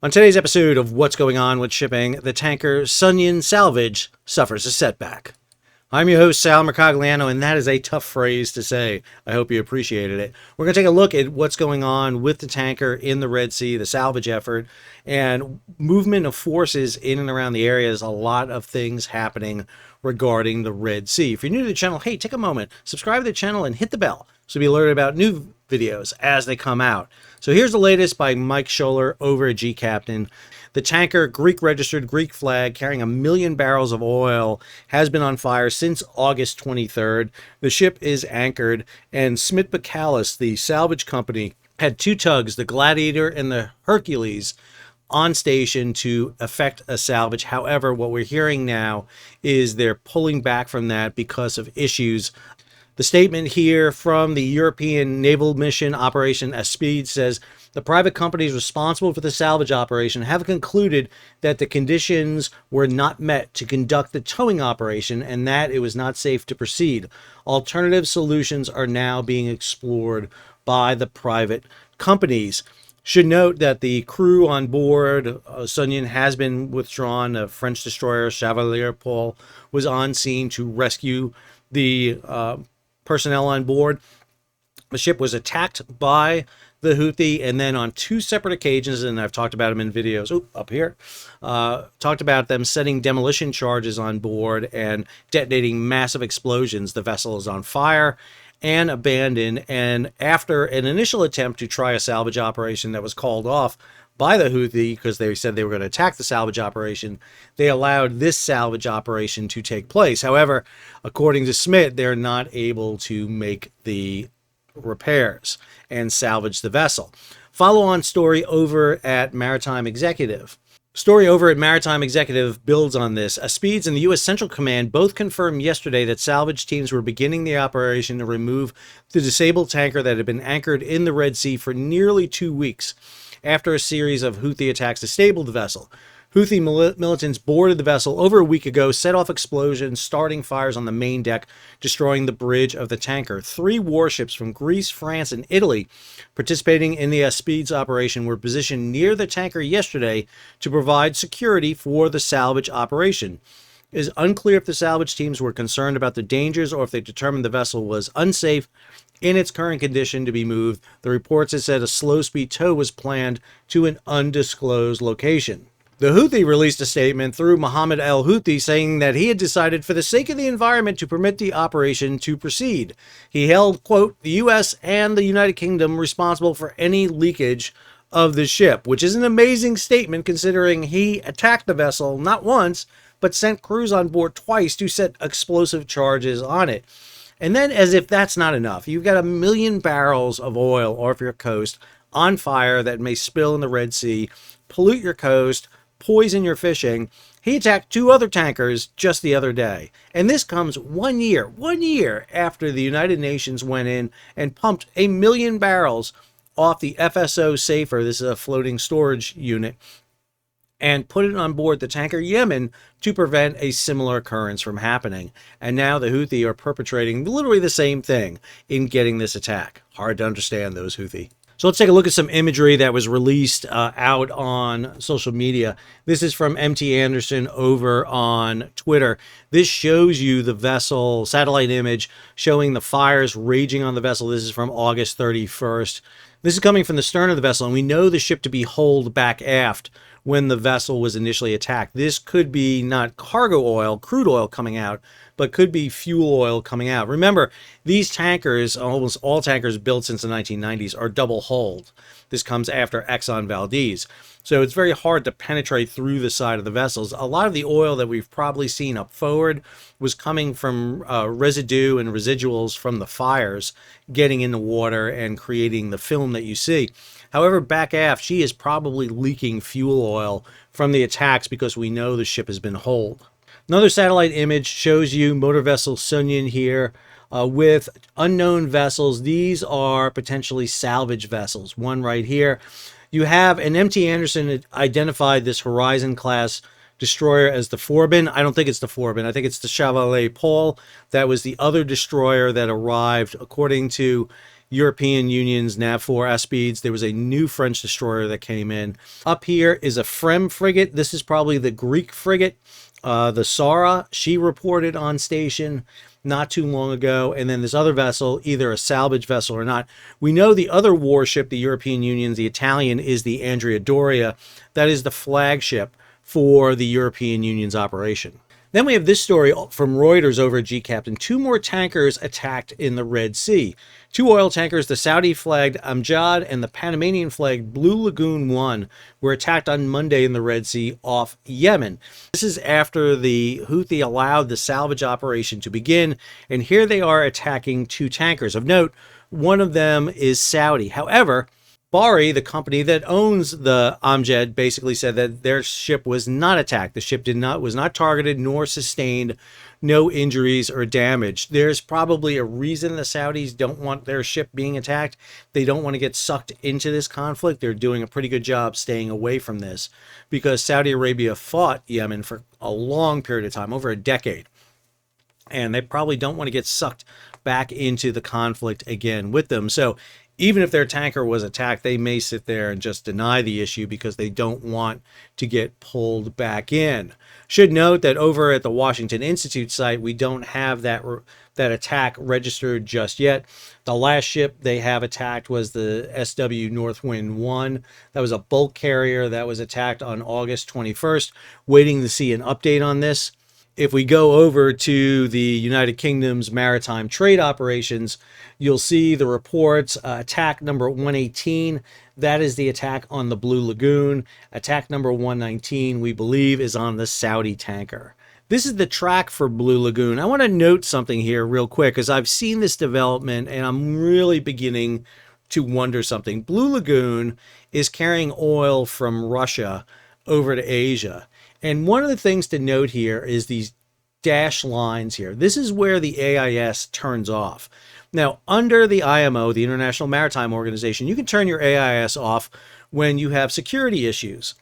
On today's episode of What's Going On with Shipping, the tanker Sounion Salvage suffers a setback. I'm your host, Sal Mercogliano, and that is a tough phrase to say. I hope you appreciated it. We're going to take a look at what's going on with the tanker in the Red Sea, the salvage effort, and movement of forces in and around the area. There's a lot of things happening regarding the Red Sea. If you're new to the channel, hey, take a moment, subscribe to the channel, and hit the bell so you'll be alerted about new videos as they come out. So here's the latest by Mike Scholler over at G Captain. The tanker, Greek registered, Greek flag, carrying 1 million barrels of oil, has been on fire since August 23rd. The ship is anchored, and Smith Bacalus, the salvage company, had two tugs, the Gladiator and the Hercules, on station to effect a salvage. However, what we're hearing now is they're pulling back from that because of issues. The statement here from the European Naval Mission Operation Aspide says the private companies responsible for the salvage operation have concluded that the conditions were not met to conduct the towing operation and that it was not safe to proceed. Alternative solutions are now being explored by the private companies. Should note that the crew on board Sounion has been withdrawn. A French destroyer, Chevalier Paul, was on scene to rescue the personnel on board. The ship was attacked by the Houthi, and then on two separate occasions, and I've talked about them in videos up here, talked about them setting demolition charges on board and detonating massive explosions. The vessel is on fire and abandoned, and after an initial attempt to try a salvage operation that was called off by the Houthi because they said they were going to attack the salvage operation, they allowed this salvage operation to take place. However, according to Smith, they're not able to make the repairs and salvage the vessel. Follow-on story over at Maritime Executive. Story over at Maritime Executive builds on this. Aspides and the U.S. Central Command both confirmed yesterday that salvage teams were beginning the operation to remove the disabled tanker that had been anchored in the Red Sea for nearly 2 weeks after a series of Houthi attacks disabled the vessel. Houthi militants boarded the vessel over a week ago, set off explosions, starting fires on the main deck, destroying the bridge of the tanker. 3 warships from Greece, France, and Italy participating in the Aspides operation were positioned near the tanker yesterday to provide security for the salvage operation. It is unclear if the salvage teams were concerned about the dangers or if they determined the vessel was unsafe in its current condition to be moved. The reports have said a slow-speed tow was planned to an undisclosed location. The Houthi released a statement through Mohammed al-Houthi saying that he had decided for the sake of the environment to permit the operation to proceed. He held, quote, the U.S. and the United Kingdom responsible for any leakage of the ship, which is an amazing statement considering he attacked the vessel not once, but sent crews on board twice to set explosive charges on it. And then, as if that's not enough, you've got 1 million barrels of oil off your coast on fire that may spill in the Red Sea, pollute your coast, poison your fishing. He attacked 2 other tankers just the other day. And this comes 1 year after the United Nations went in and pumped 1 million barrels off the FSO Safer, this is a floating storage unit, and put it on board the tanker Yemen to prevent a similar occurrence from happening. And now the Houthi are perpetrating literally the same thing in getting this attack. Hard to understand those Houthi. So let's take a look at some imagery that was released out on social media. This is from MT Anderson over on Twitter. This shows you the vessel satellite image showing the fires raging on the vessel. This is from August 31st. This is coming from the stern of the vessel, and we know the ship to be holed back aft when the vessel was initially attacked. This could be not cargo oil, crude oil coming out, but could be fuel oil coming out. Remember, these tankers, almost all tankers built since the 1990s, are double hulled. This comes after Exxon Valdez. So it's very hard to penetrate through the side of the vessels. A lot of the oil that we've probably seen up forward was coming from residue and residuals from the fires getting in the water and creating the film that you see. However, back aft, she is probably leaking fuel oil from the attacks because we know the ship has been holed. Another satellite image shows you motor vessel Sounion here with unknown vessels. These are potentially salvage vessels. One right here. You have an MT Anderson identified this Horizon class destroyer as the Forbin. I don't think it's the Forbin. I think it's the Chevalier Paul. That was the other destroyer that arrived, according to European Union's NAV4 speeds. There was a new French destroyer that came in. Up here is a Frem frigate. This is probably the Greek frigate. The Sara, she reported on station not too long ago. And then this other vessel, either a salvage vessel or not. We know the other warship, the European Union's, the Italian, is the Andrea Doria. That is the flagship for the European Union's operation. Then we have this story from Reuters over at G-Captain. 2 more tankers attacked in the Red Sea. 2 oil tankers, the Saudi-flagged Amjad and the Panamanian-flagged Blue Lagoon 1, were attacked on Monday in the Red Sea off Yemen. This is after the Houthi allowed the salvage operation to begin, and here they are attacking 2 tankers. Of note, one of them is Saudi. However, Bahri, the company that owns the Amjad, basically said that their ship was not attacked. The ship was not targeted nor sustained no injuries or damage. There's probably a reason the Saudis don't want their ship being attacked. They don't want to get sucked into this conflict. They're doing a pretty good job staying away from this because Saudi Arabia fought Yemen for a long period of time, over a decade. And they probably don't want to get sucked back into the conflict again with them. So even if their tanker was attacked, they may sit there and just deny the issue because they don't want to get pulled back in. Should note that over at the Washington Institute site, we don't have that attack registered just yet. The last ship they have attacked was the SW Northwind 1. That was a bulk carrier that was attacked on August 21st. Waiting to see an update on this. If we go over to the United Kingdom's maritime trade operations, you'll see the reports. Attack number 118, that is the attack on the Blue Lagoon. Attack number 119, we believe, is on the Saudi tanker. This is the track for Blue Lagoon. I want to note something here real quick, because I've seen this development and I'm really beginning to wonder something. Blue Lagoon is carrying oil from Russia over to Asia. And one of the things to note here is these dash lines here. This is where the AIS turns off. Now, under the IMO, the International Maritime Organization, you can turn your AIS off when you have security issues.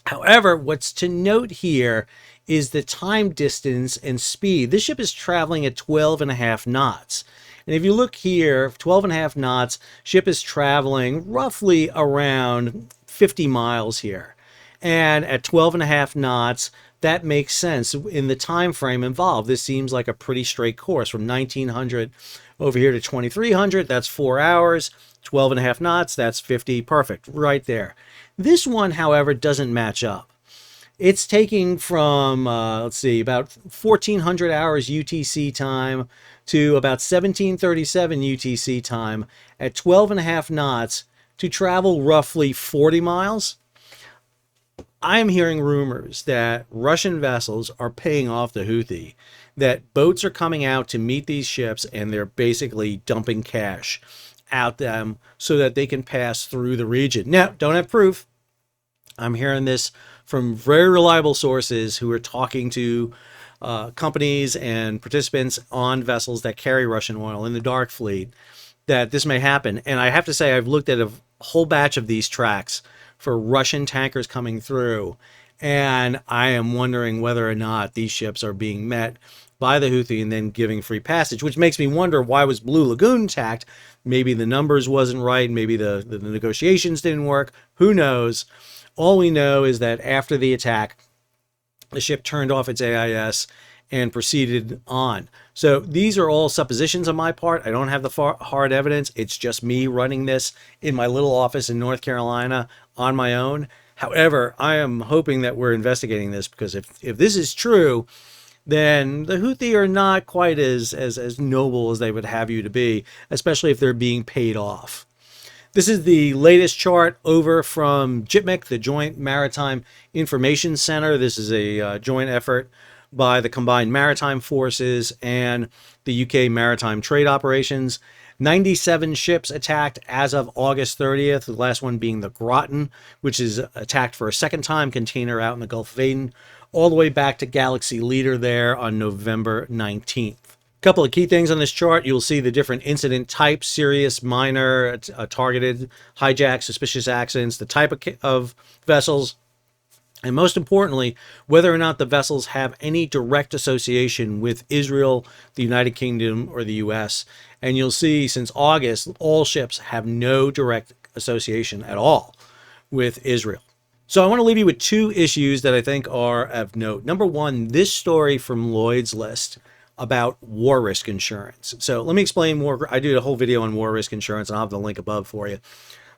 However, what's to note here is the time distance and speed. This ship is traveling at 12.5 knots. And if you look here, 12.5 knots, ship is traveling roughly around 50 miles here. And at 12.5 knots, that makes sense in the time frame involved. This seems like a pretty straight course from 1900 over here to 2300. That's 4 hours. 12.5 knots, that's 50. Perfect, right there. This one, however, doesn't match up. It's taking from, let's see, about 1400 hours UTC time to about 1737 UTC time at 12.5 knots to travel roughly 40 miles. I'm hearing rumors that Russian vessels are paying off the Houthi, that boats are coming out to meet these ships and they're basically dumping cash out them so that they can pass through the region. Now, don't have proof. I'm hearing this from very reliable sources who are talking to companies and participants on vessels that carry Russian oil in the dark fleet, that this may happen. And I have to say, I've looked at a whole batch of these tracks for Russian tankers coming through, and I am wondering whether or not these ships are being met by the Houthi and then giving free passage, which makes me wonder, why was Blue Lagoon attacked? Maybe the numbers wasn't right, maybe the negotiations didn't work, who knows? All we know is that after the attack, the ship turned off its AIS and proceeded on. So these are all suppositions on my part. I don't have the hard evidence. It's just me running this in my little office in North Carolina on my own. However, I am hoping that we're investigating this, because if this is true, then the Houthi are not quite as noble as they would have you to be, especially if they're being paid off. This is the latest chart over from JMIC, the Joint Maritime Information Center. This is a joint effort by the Combined Maritime Forces and the UK Maritime Trade Operations. 97 ships attacked as of August 30th, the last one being the Groton, which is attacked for a second time, container out in the Gulf of Aden, all the way back to Galaxy Leader there on November 19th. A couple of key things on this chart. You'll see the different incident types: serious, minor, targeted, hijack, suspicious accidents, the type of vessels, And most importantly, whether or not the vessels have any direct association with Israel, the United Kingdom, or the US. And you'll see since August, all ships have no direct association at all with Israel. So I want to leave you with two issues that I think are of note. Number one, this story from Lloyd's List about war risk insurance. So let me explain more. I did a whole video on war risk insurance, and I'll have the link above for you.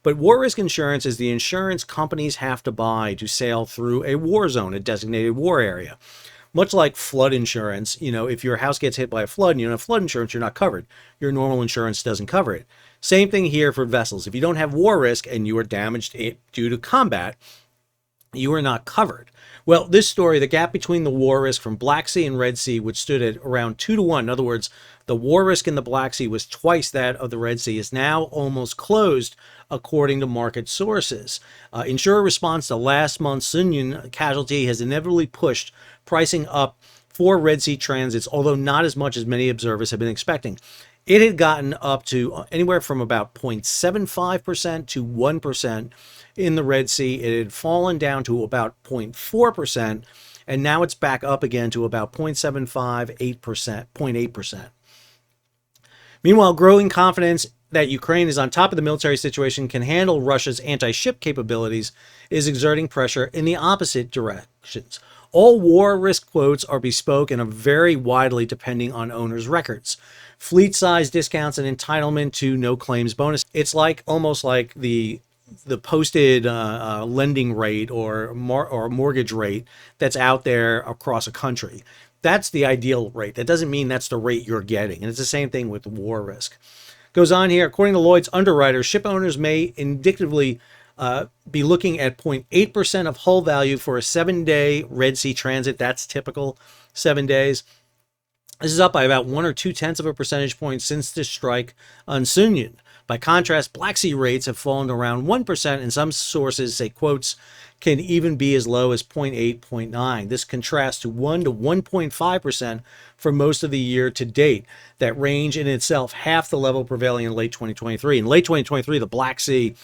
But war risk insurance is the insurance companies have to buy to sail through a war zone, a designated war area. Much like flood insurance, if your house gets hit by a flood and you don't have flood insurance, you're not covered. Your normal insurance doesn't cover it. Same thing here for vessels. If you don't have war risk and you are damaged due to combat, you are not covered. Well, this story, the gap between the war risk from Black Sea and Red Sea, which stood at around 2 to 1, in other words, the war risk in the Black Sea was twice that of the Red Sea, is now almost closed, according to market sources. Insurer response to last month's Sounion casualty has inevitably pushed pricing up for Red Sea transits, although not as much as many observers have been expecting. It had gotten up to anywhere from about 0.75% to 1% in the Red Sea. It had fallen down to about 0.4%, and now it's back up again to about 0.75, 8%, 0.8%. Meanwhile, growing confidence that Ukraine is on top of the military situation, can handle Russia's anti-ship capabilities, is exerting pressure in the opposite directions. All war risk quotes are bespoke and are very widely depending on owners' records. Fleet size discounts and entitlement to no claims bonus. It's almost like the posted lending rate or mortgage rate that's out there across a country. That's the ideal rate. That doesn't mean that's the rate you're getting. And it's the same thing with war risk. Goes on here, according to Lloyd's underwriters, ship owners may indicatively be looking at 0.8% of hull value for a 7-day Red Sea transit. That's typical, 7 days. This is up by about 1 or 2/10 of a percentage point since the strike on Sounion. By contrast, Black Sea rates have fallen to around 1%, and some sources say quotes can even be as low as 0.8, 0.9. This contrasts to 1 to 1.5% for most of the year to date. That range in itself half the level prevailing in late 2023. In late 2023, the Black Sea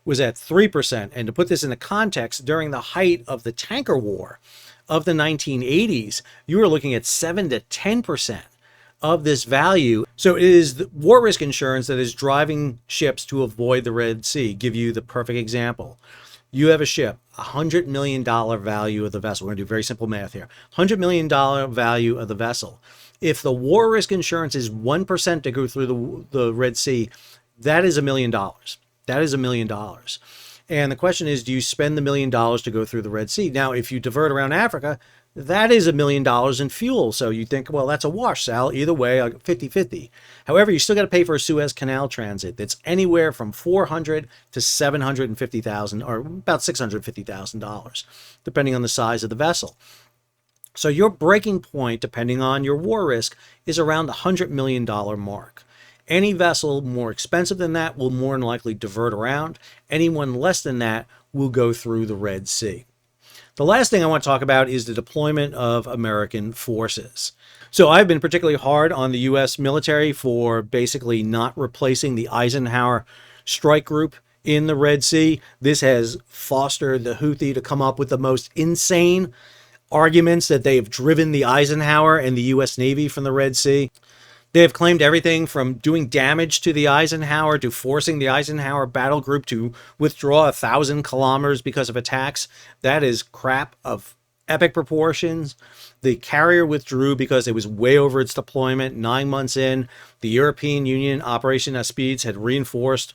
was at 3%. And to put this into context, during the height of the tanker war of the 1980s, you were looking at 7 to 10% of this value. So it is the war risk insurance that is driving ships to avoid the Red Sea. Give you the perfect example. You have a ship, $100 million value of the vessel. We're going to do very simple math here. $100 million value of the vessel. If the war risk insurance is 1% to go through the Red Sea, that is $1 million. That is $1 million. And the question is, do you spend the $1 million to go through the Red Sea? Now, if you divert around Africa, that is $1 million in fuel. So you think, well, that's a wash, Sal. Either way, 50-50. However, you still got to pay for a Suez Canal transit that's anywhere from $400,000 to $750,000, or about $650,000, depending on the size of the vessel. So your breaking point, depending on your war risk, is around the $100 million mark. Any vessel more expensive than that will more than likely divert around. Anyone less than that will go through the Red Sea. The last thing I want to talk about is the deployment of American forces. So I've been particularly hard on the U.S. military for basically not replacing the Eisenhower strike group in the Red Sea. This has fostered the Houthi to come up with the most insane arguments that they have driven the Eisenhower and the U.S. Navy from the Red Sea. They have claimed everything from doing damage to the Eisenhower to forcing the Eisenhower battle group to withdraw 1,000 kilometers because of attacks. That is crap of epic proportions. The carrier withdrew because it was way over its deployment. 9 months in, the European Union Operation Aspides had reinforced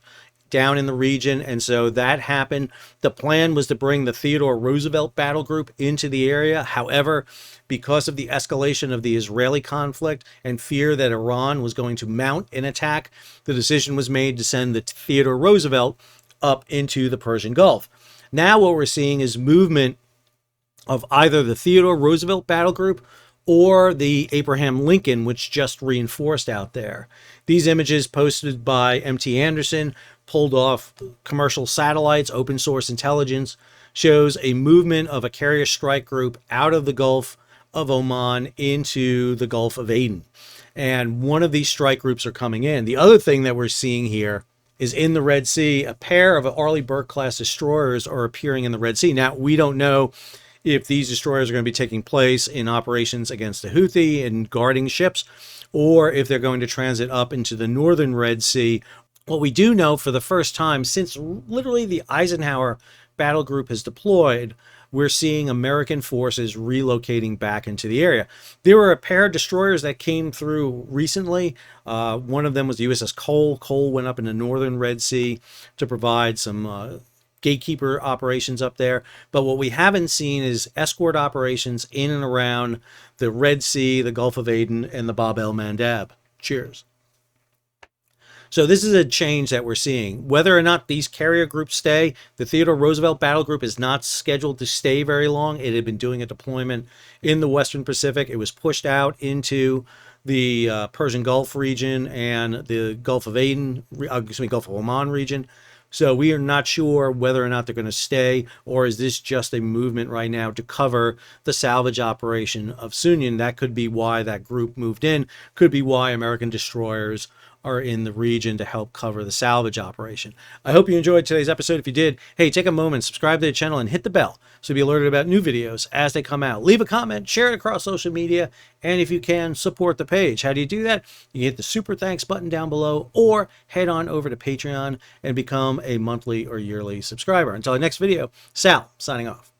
down in the region, and so that happened. The plan was to bring the Theodore Roosevelt battle group into the area. However, because of the escalation of the Israeli conflict and fear that Iran was going to mount an attack, the decision was made to send the Theodore Roosevelt up into the Persian Gulf. Now what we're seeing is movement of either the Theodore Roosevelt battle group or the Abraham Lincoln, which just reinforced out there. These images posted by MT Anderson, pulled off commercial satellites, open source intelligence, shows a movement of a carrier strike group out of the Gulf of Oman into the Gulf of Aden. And one of these strike groups are coming in. The other thing that we're seeing here is in the Red Sea, a pair of Arleigh Burke class destroyers are appearing in the Red Sea. Now, we don't know if these destroyers are going to be taking place in operations against the Houthi and guarding ships, or if they're going to transit up into the northern Red Sea. What we do know for the first time since literally the Eisenhower battle group has deployed, we're seeing American forces relocating back into the area. There were a pair of destroyers that came through recently. One of them was the USS Cole. Cole went up in the northern Red Sea to provide some gatekeeper operations up there. But what we haven't seen is escort operations in and around the Red Sea, the Gulf of Aden, and the Bab el-Mandeb. Cheers. So this is a change that we're seeing. Whether or not these carrier groups stay, the Theodore Roosevelt battle group is not scheduled to stay very long. It had been doing a deployment in the Western Pacific. It was pushed out into the Persian Gulf region and the Gulf of Aden, Gulf of Oman region. So we are not sure whether or not they're going to stay, or is this just a movement right now to cover the salvage operation of Sounion? That could be why that group moved in, could be why American destroyers are in the region to help cover the salvage operation. I hope you enjoyed today's episode. If you did, hey, take a moment, subscribe to the channel, and hit the bell so you'll be alerted about new videos as they come out. Leave a comment, share it across social media, and if you can, support the page. How do you do that? You hit the super thanks button down below, or head on over to Patreon and become a monthly or yearly subscriber. Until our next video, Sal, signing off.